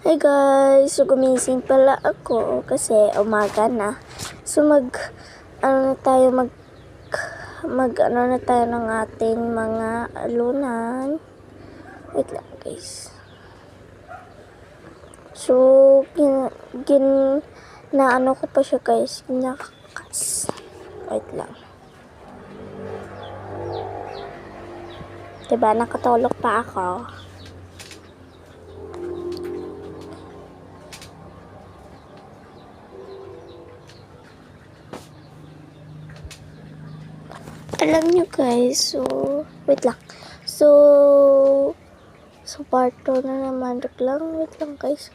Hey guys, so gumising pala ako kasi umaga na. So mag ano na tayo ng ating mga alunan. Wait lang guys. So ano ko pa siya guys, ginakas. Wait lang. Diba nakatulog pa ako? Alam nyo guys, so wait lang. So part 2 na naman. Wait lang guys.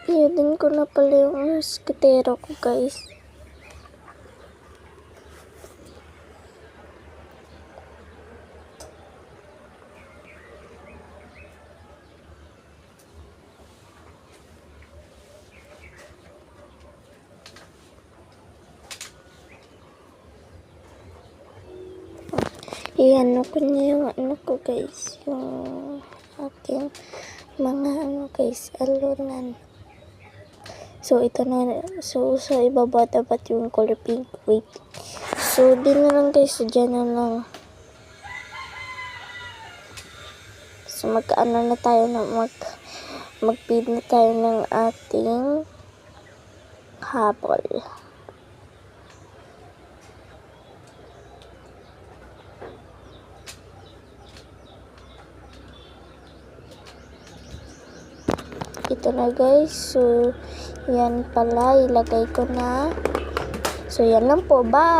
Iyan ko na pala yung skatero ko guys. Iyan ko niya yung ano ko guys, yung aking mga ano guys, alunan. So ito na, so sa ibaba dapat yung color pink. Wait, so di na lang guys, dyan na lang. So mag-ano na tayo na mag-feed na tayo ng ating habol. Ito na guys, so yan pala, ilagay ko na. So yan lang po, bye!